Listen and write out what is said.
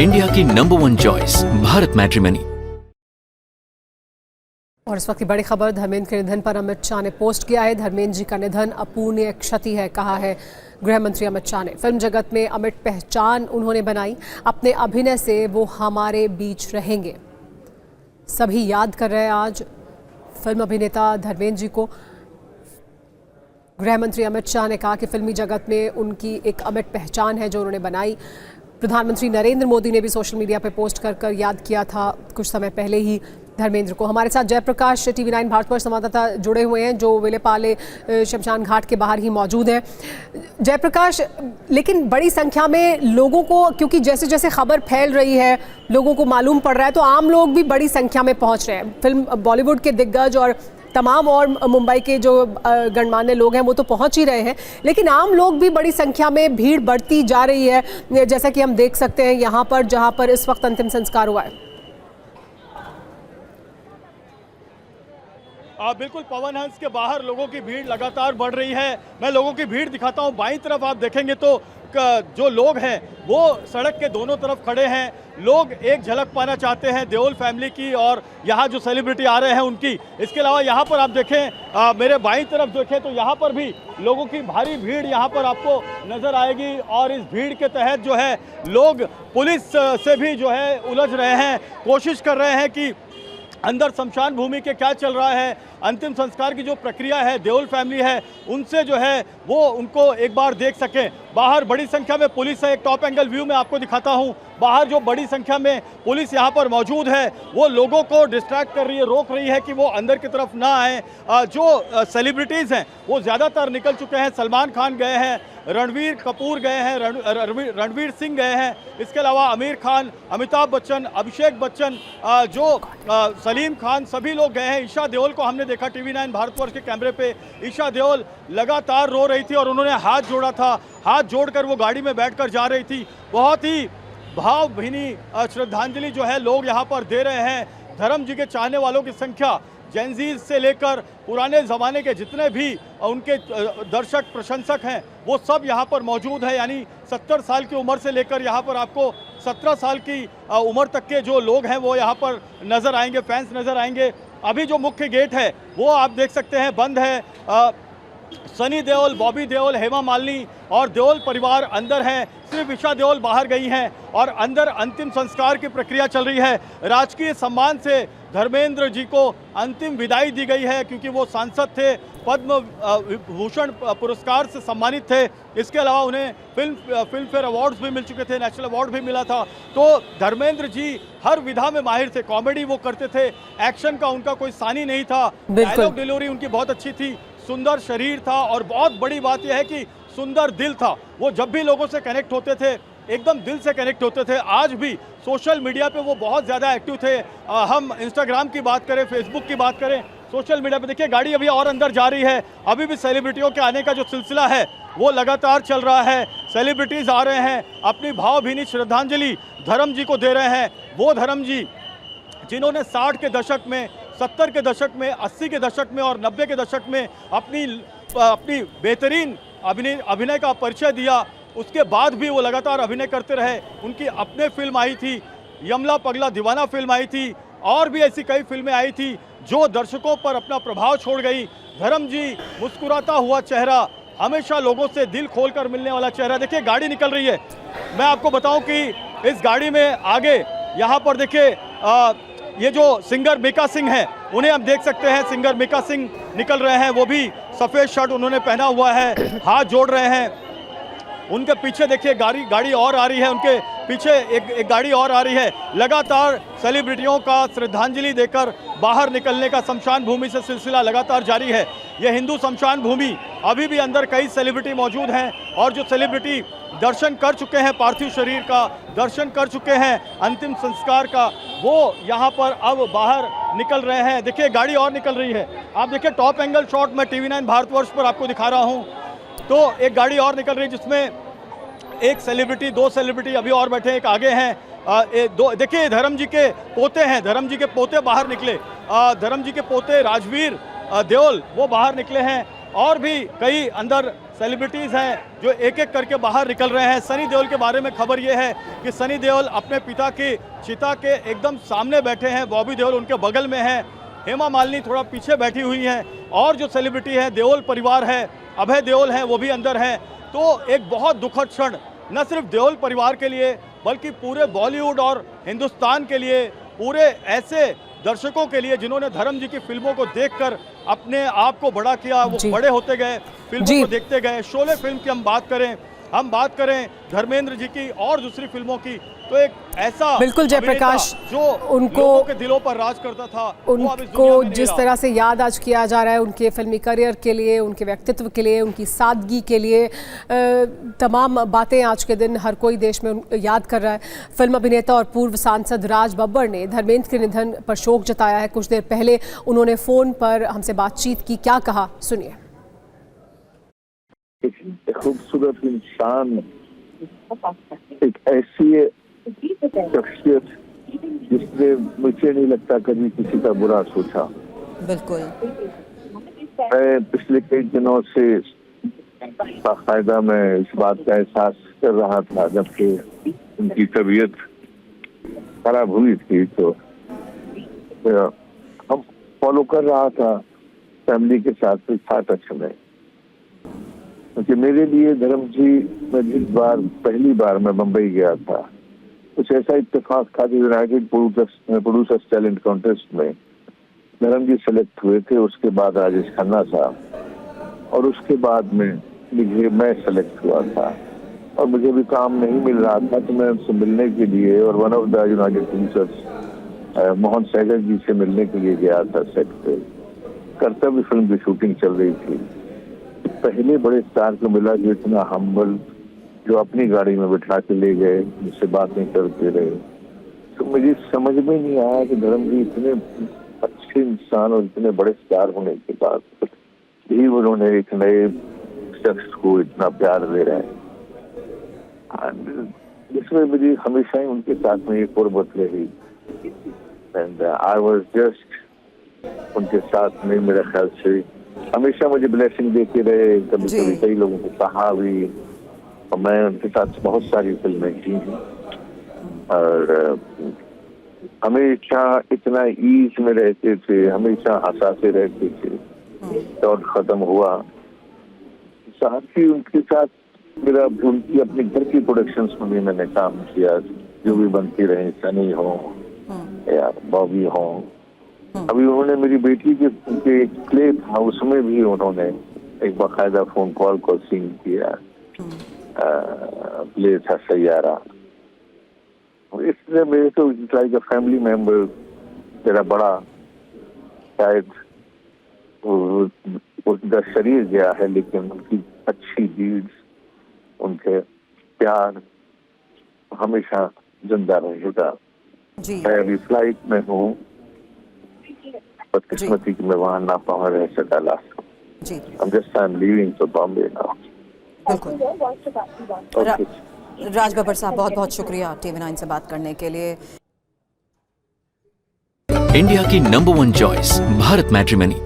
India की number 1 choice Bharat matrimony. और इस वक्त की बड़ी खबर, धर्मेंद्र के निधन पर अमित शाह ने पोस्ट किया है। धर्मेंद्र जी का निधन अपूर्णीय क्षति है, कहा है गृह मंत्री अमित शाह ने। फिल्म जगत में अमिट पहचान उन्होंने बनाई, अपने अभिनय से वो हमारे बीच रहेंगे। सभी याद कर रहे हैं आज फिल्म अभिनेता धर्मेंद्र जी को। गृह मंत्री अमित शाह ने कहा कि फिल्मी जगत में उनकी एक अमिट पहचान है जो उन्होंने बनाई। प्रधानमंत्री नरेंद्र मोदी ने भी सोशल मीडिया पर पोस्ट कर याद किया था कुछ समय पहले ही धर्मेंद्र को। हमारे साथ जयप्रकाश TV9 भारतवर्ष संवाददाता जुड़े हुए हैं जो विलेपाले शमशान घाट के बाहर ही मौजूद हैं। जयप्रकाश, लेकिन बड़ी संख्या में लोगों को, क्योंकि जैसे जैसे खबर फैल रही है लोगों को मालूम पड़ रहा है, तो आम लोग भी बड़ी संख्या में पहुंच रहे हैं। फिल्म बॉलीवुड के दिग्गज और तमाम और मुंबई के जो गणमान्य लोग हैं वो तो पहुंच ही रहे हैं, लेकिन आम लोग भी बड़ी संख्या में, भीड़ बढ़ती जा रही है, जैसा कि हम देख सकते हैं यहाँ पर जहाँ पर इस वक्त अंतिम संस्कार हुआ है। बिल्कुल, पवन हंस के बाहर लोगों की भीड़ लगातार बढ़ रही है। मैं लोगों की भीड़ दिखाता हूं। बाईं तरफ आप देखेंगे तो जो लोग हैं वो सड़क के दोनों तरफ खड़े हैं। लोग एक झलक पाना चाहते हैं देओल फैमिली की और यहाँ जो सेलिब्रिटी आ रहे हैं उनकी। इसके अलावा यहाँ पर आप देखें, मेरे बाईं तरफ देखें तो यहाँ पर भी लोगों की भारी भीड़ यहाँ पर आपको नज़र आएगी। और इस भीड़ के तहत जो है लोग पुलिस से भी जो है उलझ रहे हैं, कोशिश कर रहे हैं कि अंदर शमशान भूमि के क्या चल रहा है, अंतिम संस्कार की जो प्रक्रिया है, देओल फैमिली है उनसे जो है वो उनको एक बार देख सकें। बाहर बड़ी संख्या में पुलिस है। एक टॉप एंगल व्यू में आपको दिखाता हूं। बाहर जो बड़ी संख्या में पुलिस यहां पर मौजूद है वो लोगों को डिस्ट्रैक्ट कर रही है, रोक रही है कि वो अंदर की तरफ ना आए। जो सेलिब्रिटीज़ हैं वो ज़्यादातर निकल चुके हैं। सलमान खान गए हैं, रणवीर कपूर गए हैं, रणवीर सिंह गए हैं। इसके अलावा आमिर खान, अमिताभ बच्चन, अभिषेक बच्चन, सलीम खान, सभी लोग गए हैं। ईशा देओल को हमने देखा TV9 भारतवर्ष के कैमरे पे। ईशा देओल लगातार रो रही थी और उन्होंने हाथ जोड़ा था। हाथ जोड़कर वो गाड़ी में बैठकर जा रही थी। बहुत ही भावभीनी श्रद्धांजलि जो है लोग यहाँ पर दे रहे हैं। धर्म जी के चाहने वालों की संख्या जेनजीज से लेकर पुराने ज़माने के जितने भी उनके दर्शक प्रशंसक हैं वो सब यहाँ पर मौजूद है। यानी 70 साल की उम्र से लेकर यहाँ पर आपको 17 साल की उम्र तक के जो लोग हैं वो यहाँ पर नज़र आएंगे, फैंस नज़र आएंगे। अभी जो मुख्य गेट है वो आप देख सकते हैं बंद है। सनी देओल, बॉबी देओल, हेमा मालिनी और देओल परिवार अंदर हैं। सिर्फ ईशा देओल बाहर गई हैं और अंदर अंतिम संस्कार की प्रक्रिया चल रही है। राजकीय सम्मान से धर्मेंद्र जी को अंतिम विदाई दी गई है क्योंकि वो सांसद थे, पद्म भूषण पुरस्कार से सम्मानित थे। इसके अलावा उन्हें फिल्म फेयर अवार्ड्स भी मिल चुके थे, नेशनल अवार्ड भी मिला था। तो धर्मेंद्र जी हर विधा में माहिर थे। कॉमेडी वो करते थे, एक्शन का उनका कोई सानी नहीं था। डायलॉग डिलीवरी उनकी बहुत अच्छी थी। सुंदर शरीर था और बहुत बड़ी बात यह है कि सुंदर दिल था। वो जब भी लोगों से कनेक्ट होते थे एकदम दिल से कनेक्ट होते थे। आज भी सोशल मीडिया पे वो बहुत ज़्यादा एक्टिव थे। हम इंस्टाग्राम की बात करें, फेसबुक की बात करें, सोशल मीडिया पे देखिए गाड़ी अभी और अंदर जा रही है। अभी भी सेलिब्रिटियों के आने का जो सिलसिला है वो लगातार चल रहा है। सेलिब्रिटीज़ आ रहे हैं, अपनी भावभीनी श्रद्धांजलि धर्म जी को दे रहे हैं। वो धर्म जी जिन्होंने 60 के दशक में, 70 के दशक में, 80 के दशक में और 90 के दशक में अपनी बेहतरीन अभिनय का परिचय दिया। उसके बाद भी वो लगातार अभिनय करते रहे। उनकी अपने फिल्म आई थी, यमला पगला दीवाना फिल्म आई थी, और भी ऐसी कई फिल्में आई थी जो दर्शकों पर अपना प्रभाव छोड़ गई। धर्म जी मुस्कुराता हुआ चेहरा, हमेशा लोगों से दिल खोलकर मिलने वाला चेहरा। देखिए गाड़ी निकल रही है। मैं आपको बताऊं कि इस गाड़ी में आगे यहाँ पर देखिए ये जो सिंगर मीका सिंह हैं उन्हें हम देख सकते हैं। सिंगर मीका सिंह निकल रहे हैं, वो भी सफ़ेद शर्ट उन्होंने पहना हुआ है, हाथ जोड़ रहे हैं। उनके पीछे देखिए गाड़ी और आ रही है, उनके पीछे एक गाड़ी और आ रही है। लगातार सेलिब्रिटियों का श्रद्धांजलि देकर बाहर निकलने का शमशान भूमि से सिलसिला लगातार जारी है। यह हिंदू शमशान भूमि, अभी भी अंदर कई सेलिब्रिटी मौजूद हैं और जो सेलिब्रिटी दर्शन कर चुके हैं पार्थिव शरीर का, दर्शन कर चुके हैं अंतिम संस्कार का, वो यहाँ पर अब बाहर निकल रहे हैं। देखिए गाड़ी और निकल रही है। आप देखिए टॉप एंगल शॉट मैं TV9 भारतवर्ष पर आपको दिखा रहा हूँ। तो एक गाड़ी और निकल रही है जिसमें एक सेलिब्रिटी, दो सेलिब्रिटी अभी और बैठे हैं, एक आगे हैं। देखिए धर्म जी के पोते हैं, धर्म जी के पोते बाहर निकले। धर्म जी के पोते राजवीर देओल वो बाहर निकले हैं और भी कई अंदर सेलिब्रिटीज़ हैं जो एक एक करके बाहर निकल रहे हैं। सनी देओल के बारे में खबर ये है कि सनी देओल अपने पिता की चिता के एकदम सामने बैठे हैं, बॉबी देओल उनके बगल में हैं, हेमा मालिनी थोड़ा पीछे बैठी हुई हैं, और जो सेलिब्रिटी है देओल परिवार है, अभय देओल हैं, वो भी अंदर हैं। तो एक बहुत दुखद क्षण न सिर्फ देओल परिवार के लिए बल्कि पूरे बॉलीवुड और हिंदुस्तान के लिए, पूरे ऐसे दर्शकों के लिए जिन्होंने धर्म जी की फिल्मों को देखकर अपने आप को बड़ा किया, वो बड़े होते गए, फिल्मों को देखते गए। शोले फिल्म की हम बात करें धर्मेंद्र जी की और दूसरी फिल्मों की, तो एक ऐसा बिल्कुल जयप्रकाश जो उनको लोगों के दिलों पर राज करता था, उनको जिस तरह से याद आज किया जा रहा है उनके फिल्मी करियर के लिए, उनके व्यक्तित्व के लिए, उनकी सादगी के लिए, तमाम बातें आज के दिन हर कोई देश में याद कर रहा है। फिल्म अभिनेता और पूर्व सांसद राज बब्बर ने धर्मेंद्र के निधन पर शोक जताया है। कुछ देर पहले उन्होंने फोन पर हमसे बातचीत की, क्या कहा सुनिए। खूबसूरत इंसान, एक ऐसी शख्सियत जिसने मुझे नहीं लगता कभी किसी का बुरा सोचा। बिल्कुल। मैं पिछले कई दिनों से बाकायदा मैं इस बात का एहसास कर रहा था जबकि उनकी तबीयत खराब हुई थी, तो हम फॉलो कर रहा था फैमिली के साथ टच में। क्योंकि मेरे लिए धर्म जी, मैं जिस बार पहली बार मैं मुंबई गया था, कुछ ऐसा इत्तेफाक था कि यूनाइटेड प्रोड्यूसर्स टैलेंट कॉन्टेस्ट में धर्म जी सेलेक्ट हुए थे, उसके बाद राजेश खन्ना साहब, और उसके बाद में मैं सेलेक्ट हुआ था और मुझे भी काम नहीं मिल रहा था, तो मैं उनसे मिलने के लिए और one of the united producers Mohan Sehgal ji से मिलने के लिए गया था सेट पे। कर्तव्य फिल्म की शूटिंग चल रही थी। पहले बड़े स्टार को मिला जो इतना हम्बल, जो अपनी गाड़ी में बिठा के ले गए, मुझसे बातें करते रहे। तो मुझे समझ में नहीं आया कि धर्म जी इतने अच्छे इंसान और इतने बड़े स्टार होने के बाद भी उन्होंने एक नए शख्स को इतना प्यार दे रहे हैं। जिसमें मुझे हमेशा ही उनके साथ में एक कुर्बत रही। एंड आई वाज जस्ट उनके साथ में, मेरे ख्याल से हमेशा मुझे ब्लेसिंग देते रहे। कभी कभी कई लोगों को कहा भी, और मैं उनके साथ बहुत सारी फिल्में की हैं और हमेशा इतना ईज में रहते थे, हमेशा हंसाते रहते थे। दौर खत्म हुआ, साथ ही उनके साथ मेरा उनकी अपनी घर की प्रोडक्शंस में भी मैंने काम किया, जो भी बनती रहे, सनी हो या बॉबी हो। अभी उन्होंने मेरी बेटी के प्ले था, उसमें भी उन्होंने एक बाकायदा फोन कॉल को सीन किया। प्ले था सैयारा। इसलिए मेरे तो लाइक अ फैमिली मेंबर, मेरा बड़ा शायद उनका शरीर गया है, लेकिन उनकी अच्छी डीड्स, उनके प्यार हमेशा जिंदा रहेगा। मैं अभी फ्लाइट में हूँ, बदकिस्मती की मैं वहाँ ना पहुँच रह सका last. I'm leaving to Bombay now. बिल्कुल। राज बब्बर साहब, बहुत बहुत शुक्रिया TV9 से बात करने के लिए। इंडिया की नंबर 1 चॉइस भारत मैट्रिमनी।